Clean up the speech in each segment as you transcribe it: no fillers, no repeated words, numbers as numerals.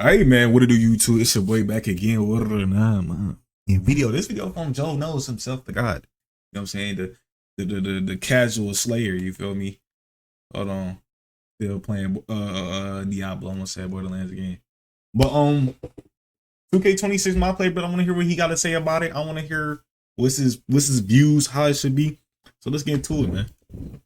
Hey man, what it do YouTube? It's your boy back again. What it nah, man. This video from Joe knows himself, the God. You know what I'm saying? The casual slayer, you feel me? Hold on. Still playing Diablo, almost said Borderlands again. But 2K26 my play, but I want to hear what he got to say about it. I want to hear what's his views, how it should be. So let's get into it, man.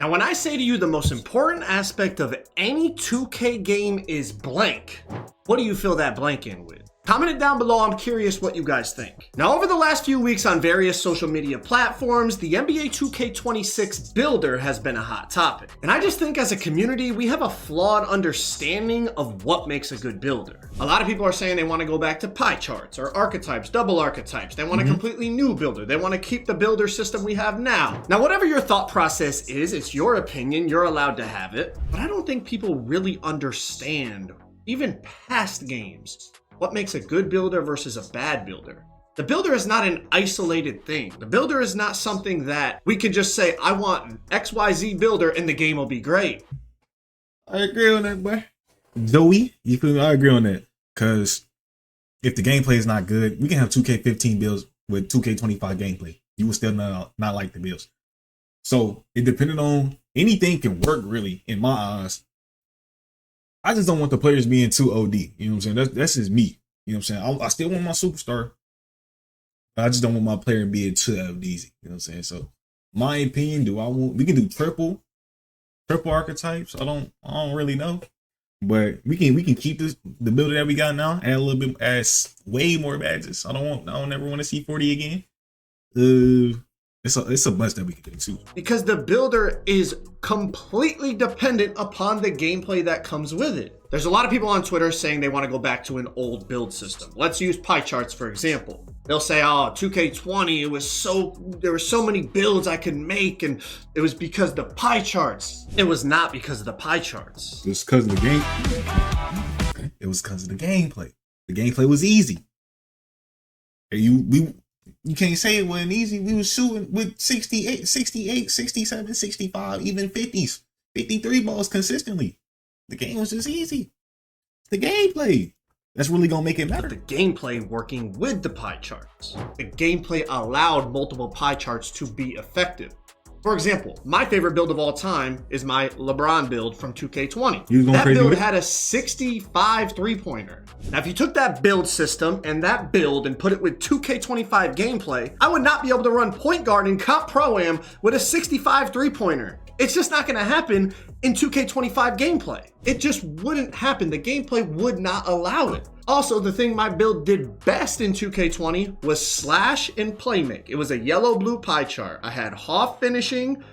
Now, when I say to you the most important aspect of any 2K game is blank, what do you fill that blank in with? Comment it down below. I'm curious what you guys think. Now, over the last few weeks on various social media platforms, the NBA 2K26 builder has been a hot topic. And I just think as a community, we have a flawed understanding of what makes a good builder. A lot of people are saying they want to go back to pie charts or archetypes, double archetypes. They want a completely new builder. They want to keep the builder system we have now. Now, whatever your thought process is, it's your opinion. You're allowed to have it. But I don't think people really understand, even past games, what makes a good builder versus a bad builder. The builder is not an isolated thing. The builder is not something that we can just say, I want XYZ builder and the game will be great. I agree on that, boy. Joey, you feel me? I agree on that. Because if the gameplay is not good, we can have 2K15 builds with 2K25 gameplay. You will still not like the builds. So it depended on anything can work really in my eyes. I just don't want the players being too OD. You know what I'm saying? That's just me. You know what I'm saying? I still want my superstar. But I just don't want my player being too OD. You know what I'm saying? So my opinion, we can do triple archetypes. I don't really know. But we can keep the builder that we got now, add a little bit, add way more badges. I don't ever want to see 40 again. It's a bunch that we can do too. Because the builder is completely dependent upon the gameplay that comes with it. There's a lot of people on Twitter saying they want to go back to an old build system. Let's use pie charts for example. They'll say, oh, 2K20, there were so many builds I could make, and it was because of the pie charts. It was not because of the pie charts. It was because of the game. It was because of the gameplay. The gameplay was easy. You can't say it wasn't easy. We was shooting with 68, 67, 65, even 50s, 53 balls consistently. The game was just easy. The gameplay, that's really going to make it matter. But the gameplay working with the pie charts. The gameplay allowed multiple pie charts to be effective. For example, my favorite build of all time is my LeBron build from 2K20. That build had a 65 three-pointer. Now, if you took that build system and that build and put it with 2K25 gameplay, I would not be able to run point guard in Comp Pro-Am with a 65 three-pointer. It's just not going to happen in 2K25 gameplay. It just wouldn't happen. The gameplay would not allow it. Also, the thing my build did best in 2K20 was slash and playmake. It was a yellow-blue pie chart. I had half finishing,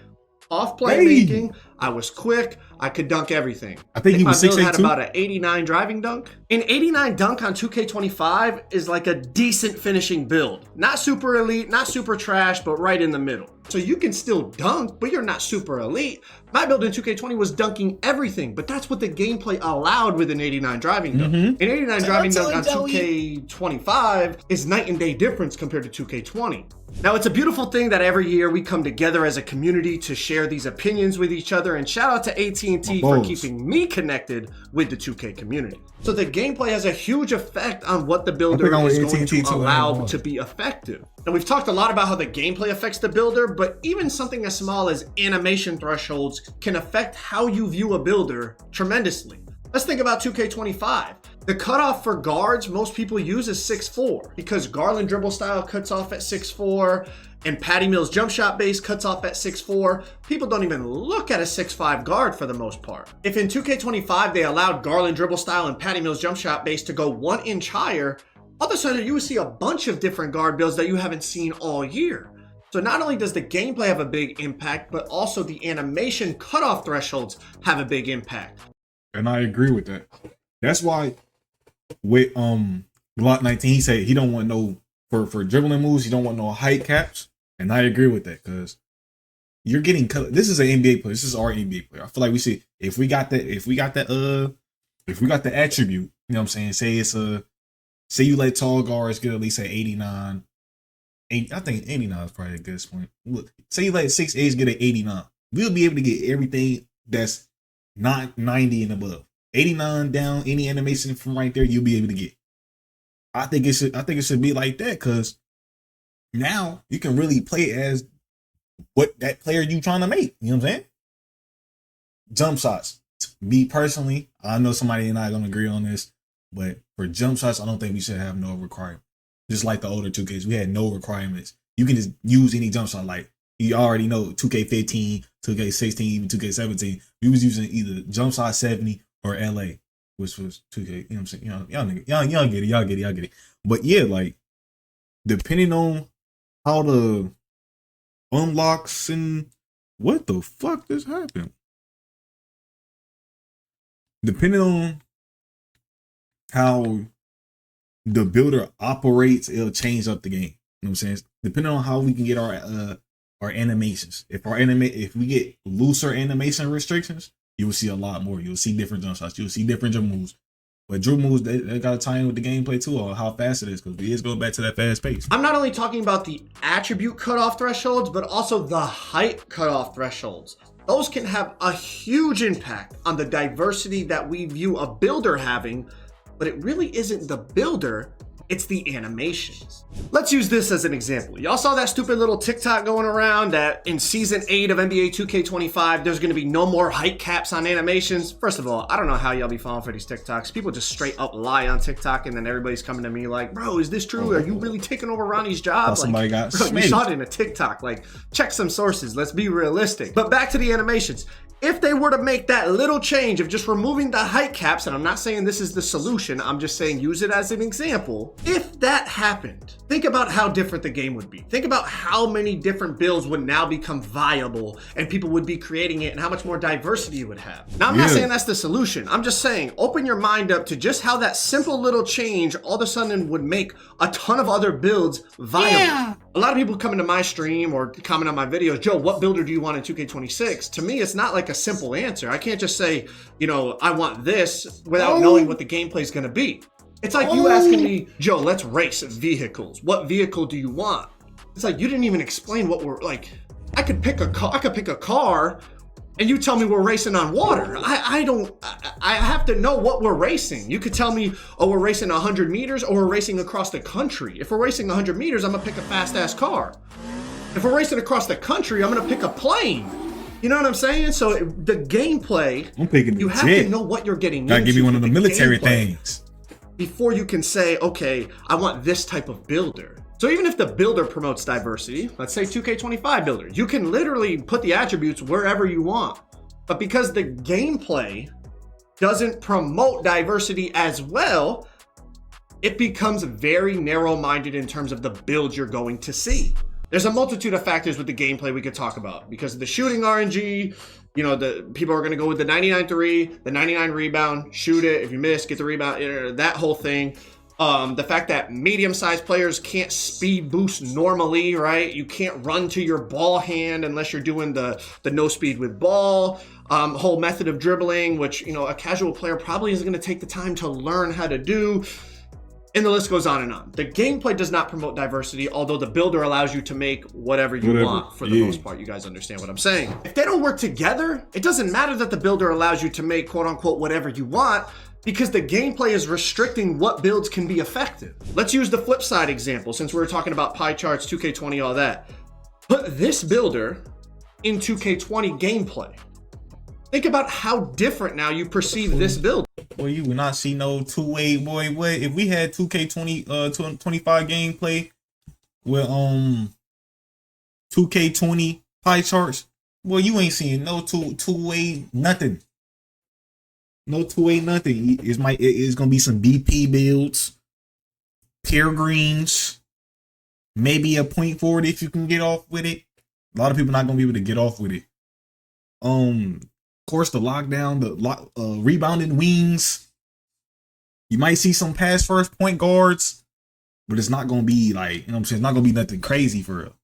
half playmaking. I was quick. I could dunk everything. I think he was 6'8" my build had about an 89 driving dunk. An 89 dunk on 2K25 is like a decent finishing build. Not super elite, not super trash, but right in the middle. So you can still dunk, but you're not super elite. My build in 2K20 was dunking everything, but that's what the gameplay allowed with an 89 driving dunk. An 89 driving dunk on 2K25 is night and day difference compared to 2K20. Now, it's a beautiful thing that every year we come together as a community to share these opinions with each other, and shout out to AT&T for keeping me connected with the 2K community. So the gameplay has a huge effect on what the builder is going to allow to be effective. And we've talked a lot about how the gameplay affects the builder, but even something as small as animation thresholds can affect how you view a builder tremendously. Let's think about 2K25. The cutoff for guards most people use is 6'4", because Garland dribble style cuts off at 6'4", and Patty Mills jump shot base cuts off at 6'4". People don't even look at a 6'5" guard for the most part. If in 2K25 they allowed Garland dribble style and Patty Mills jump shot base to go 1 inch higher, all of a sudden you would see a bunch of different guard builds that you haven't seen all year. So not only does the gameplay have a big impact, but also the animation cutoff thresholds have a big impact. And I agree with that. That's why with Glock 19, he said he don't want no for dribbling moves, he don't want no height caps. And I agree with that, because you're getting cut. This is an NBA player. This is our NBA player. I feel like we see if we got the attribute, you know what I'm saying? Say you let tall guards get at least an 89. I think 89 is probably a good point. Look, say you let 6'8" get an 89. We'll be able to get everything that's not 90 and above. 89 down, any animation from right there, you'll be able to get. I think it should be like that, because now you can really play as what that player you trying to make. You know what I'm saying? Jump shots. Me personally, I know somebody not gonna agree on this, but for jump shots, I don't think we should have no requirement. Just like the older 2Ks, we had no requirements. You can just use any jump shot. Like you already know, 2K15, 2K16, even 2K17, we was using either jump shot 70 or LA, which was 2K. You know what I'm saying? Y'all get it. But yeah, like depending on how the unlocks and what the fuck just happened. Depending on how the builder operates, it'll change up the game. You know what I'm saying? Depending on how we can get our animations. If we get looser animation restrictions, you will see a lot more. You'll see different jump shots. You'll see different dribble moves. But dribble moves, they got to tie in with the gameplay too, or how fast it is, because we is going back to that fast pace. I'm not only talking about the attribute cutoff thresholds, but also the height cutoff thresholds. Those can have a huge impact on the diversity that we view a builder having, but it really isn't the builder, it's the animations. Let's use this as an example. Y'all saw that stupid little TikTok going around that in season 8 of NBA 2K25, there's gonna be no more height caps on animations. First of all, I don't know how y'all be falling for these TikToks. People just straight up lie on TikTok, and then everybody's coming to me like, bro, is this true? Are you really taking over Ronnie's job? Somebody got bro, you saw it in a TikTok. Like, check some sources. Let's be realistic. But back to the animations. If they were to make that little change of just removing the height caps, and I'm not saying this is the solution, I'm just saying use it as an example. If that happened, think about how different the game would be. Think about how many different builds would now become viable and people would be creating it, and how much more diversity you would have. Now, I'm not saying that's the solution. I'm just saying open your mind up to just how that simple little change all of a sudden would make a ton of other builds viable. Yeah. A lot of people come into my stream or comment on my videos, Joe, what builder do you want in 2K26? To me, it's not like a simple answer. I can't just say, you know, I want this without knowing what the gameplay is going to be. It's like you asking me, Joe, let's race vehicles. What vehicle do you want? It's like you didn't even explain what we're like. I could pick a car, and you tell me we're racing on water. I have to know what we're racing. You could tell me, oh, we're racing 100 meters or we're racing across the country. If we're racing 100 meters, I'm gonna pick a fast ass car. If we're racing across the country, I'm gonna pick a plane. You know what I'm saying? So the gameplay, I'm picking you have to know what you're getting into. Gotta give you one of the military things before you can say, okay, I want this type of builder. So even if the builder promotes diversity, let's say 2K25 builder, you can literally put the attributes wherever you want. But because the gameplay doesn't promote diversity as well, it becomes very narrow-minded in terms of the build you're going to see. There's a multitude of factors with the gameplay we could talk about. Because of the shooting RNG, you know, the people are going to go with the 99-3, the 99 rebound, shoot it, if you miss, get the rebound, that whole thing. The fact that medium-sized players can't speed boost normally, right? You can't run to your ball hand unless you're doing the no speed with ball. Whole method of dribbling, which, you know, a casual player probably isn't going to take the time to learn how to do. And the list goes on and on. The gameplay does not promote diversity, although the builder allows you to make whatever you want for the most part. You guys understand what I'm saying. If they don't work together, it doesn't matter that the builder allows you to make quote-unquote whatever you want, because the gameplay is restricting what builds can be effective. Let's use the flip side example, since we were talking about pie charts, 2K20, all that. Put this builder in 2K20 gameplay. Think about how different now you perceive this build. Boy, you would not see no two-way, boy. What if we had 2K20 25 gameplay with 2K20 pie charts? Boy, you ain't seeing no two-way nothing. No two-way nothing. It's gonna be some BP builds, pure greens, maybe a point forward if you can get off with it. A lot of people not gonna be able to get off with it. Of course, the lockdown, the rebounding wings. You might see some pass first point guards, but it's not gonna be like, you know what I'm saying, it's not gonna be nothing crazy for real.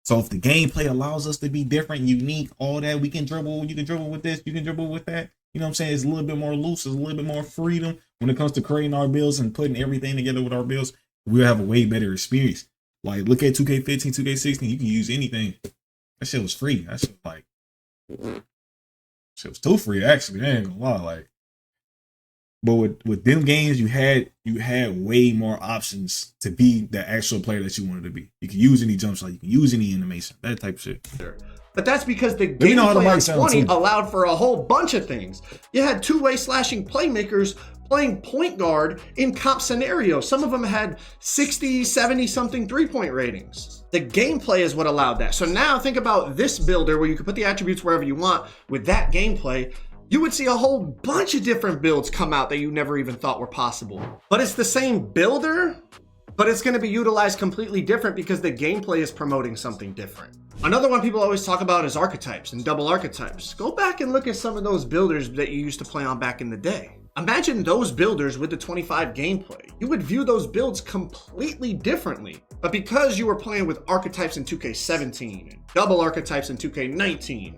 So if the gameplay allows us to be different, unique, all that, we can dribble, you can dribble with this, you can dribble with that. You know what I'm saying? It's a little bit more loose, it's a little bit more freedom when it comes to creating our builds and putting everything together with our builds. We'll have a way better experience. Like, look at 2K15, 2K16, you can use anything. That shit was free. That shit was like, shit was too free, actually. I ain't gonna lie. Like, But with them games, you had way more options to be the actual player that you wanted to be. You can use any jump shot, you can use any animation, that type of shit. But that's because the gameplay on 20 allowed for a whole bunch of things. You had two-way slashing playmakers playing point guard in comp scenarios. Some of them had 60, 70 something three-point ratings. The gameplay is what allowed that. So now think about this builder where you can put the attributes wherever you want with that gameplay. You would see a whole bunch of different builds come out that you never even thought were possible. But it's the same builder, but it's going to be utilized completely different because the gameplay is promoting something different. Another one people always talk about is archetypes and double archetypes. Go back and look at some of those builders that you used to play on back in the day. Imagine those builders with the 25 gameplay. You would view those builds completely differently. But because you were playing with archetypes in 2K17 and double archetypes in 2K19,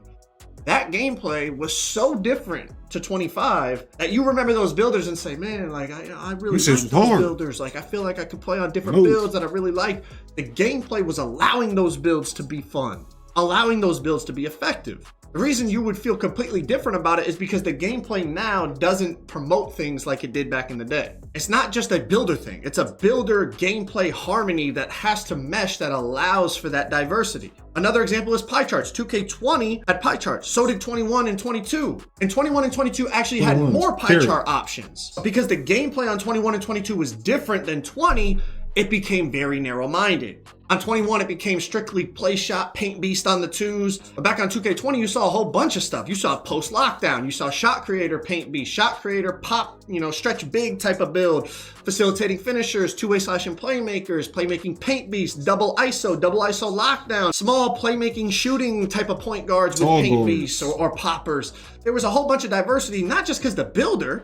that gameplay was so different to 25 that you remember those builders and say, man, like I really like those builders. Like I feel like I could play on different builds that I really like. The gameplay was allowing those builds to be fun, allowing those builds to be effective. The reason you would feel completely different about it is because the gameplay now doesn't promote things like it did back in the day. It's not just a builder thing. It's a builder gameplay harmony that has to mesh that allows for that diversity. Another example is pie charts. 2K20 had pie charts. So did 21 and 22. And 21 and 22 actually had more pie chart options. Because the gameplay on 21 and 22 was different than 20, it became very narrow-minded. On 21, it became strictly play shot, paint beast on the twos. But back on 2K20, you saw a whole bunch of stuff. You saw post lockdown, you saw shot creator, paint beast, shot creator, pop, stretch big type of build, facilitating finishers, two-way slashing playmakers, playmaking paint beast, double ISO lockdown, small playmaking shooting type of point guards with paint beasts or poppers. There was a whole bunch of diversity, not just because the builder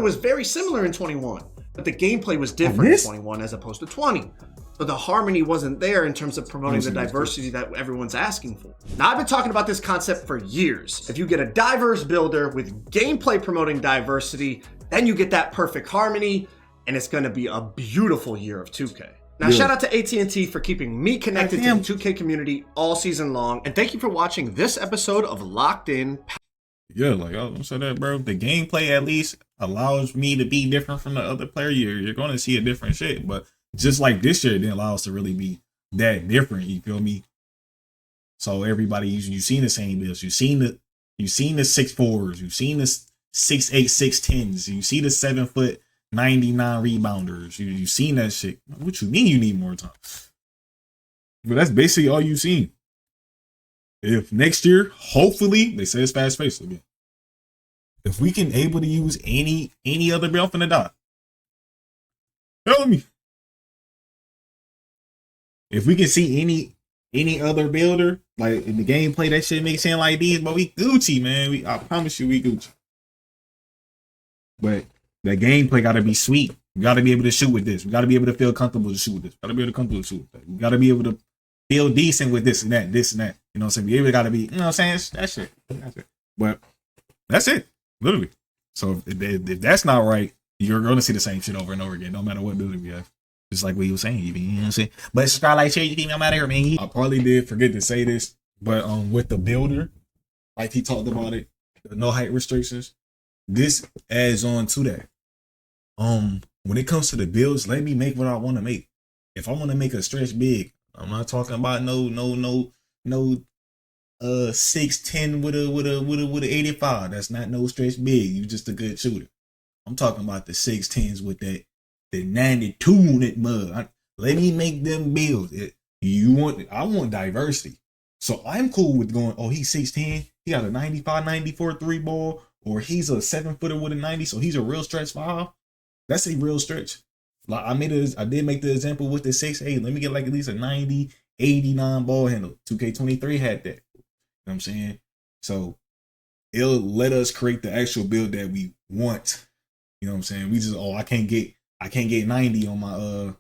was very similar in 21. But the gameplay was different in 21 as opposed to 20. So the harmony wasn't there in terms of promoting the diversity that everyone's asking for. Now, I've been talking about this concept for years. If you get a diverse builder with gameplay promoting diversity, then you get that perfect harmony, and it's going to be a beautiful year of 2K. Now, shout out to AT&T for keeping me connected to the 2K community all season long, and thank you for watching this episode of Locked In. Yeah, like I'm saying that, bro. The gameplay at least allows me to be different from the other player. You're going to see a different shit, but just like this year, it didn't allow us to really be that different. You feel me? So everybody, you've seen the same builds. You've seen the 6'4s. You've seen the 6'8", 6'10s. You see the 7'99" rebounders. You've seen that shit. What you mean you need more time? But that's basically all you've seen. If next year, hopefully, they say it's fast paced again. If we can able to use any other build from the dot, tell me. If we can see any other builder like in the gameplay, that shit makes sense like these, but we Gucci, man. I promise you, we Gucci. But the gameplay got to be sweet. We got to be able to shoot with this. We got to be able to feel comfortable to shoot with this. Got to be able to comfortable to shoot with that. We got to be able to feel decent with this and that. You know what I'm saying? We able got to be, you know what I'm saying? That's it. But that's it, literally. So if that's not right, you're going to see the same shit over and over again, no matter what building we have. Just like what you were saying, you know what I'm saying? But subscribe, like, share, you think I'm out of here, man. I probably did forget to say this, but with the builder, like he talked about it, the no height restrictions, this adds on to that. When it comes to the builds, let me make what I want to make. If I want to make a stretch big, I'm not talking about no 6'10" with a 85. That's not no stretch big. You just a good shooter. I'm talking about the 6'10s with the 92 in that mud. Let me make them builds. I want diversity. So I'm cool with going, oh, he's 6'10", he got a 95, 94 3 ball, or he's a 7-footer with a 90, so he's a real stretch 5. That's a real stretch. Like I did make the example with the 6'8". Let me get like at least a 90, 89 ball handle. 2K23 had that. You know what I'm saying? So it'll let us create the actual build that we want. You know what I'm saying? We just, I can't get 90 on my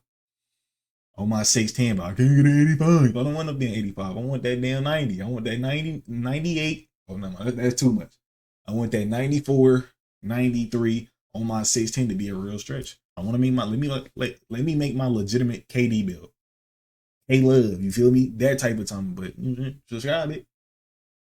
6'10", but I can't get an 85. I don't want to be an 85. I want that damn 90. I want that 90, 98. Oh no, that's too much. I want that 94, 93 on my 6'10" to be a real stretch. I want to make let me make my legitimate KD build. K-Love, you feel me? That type of time, but subscribe it.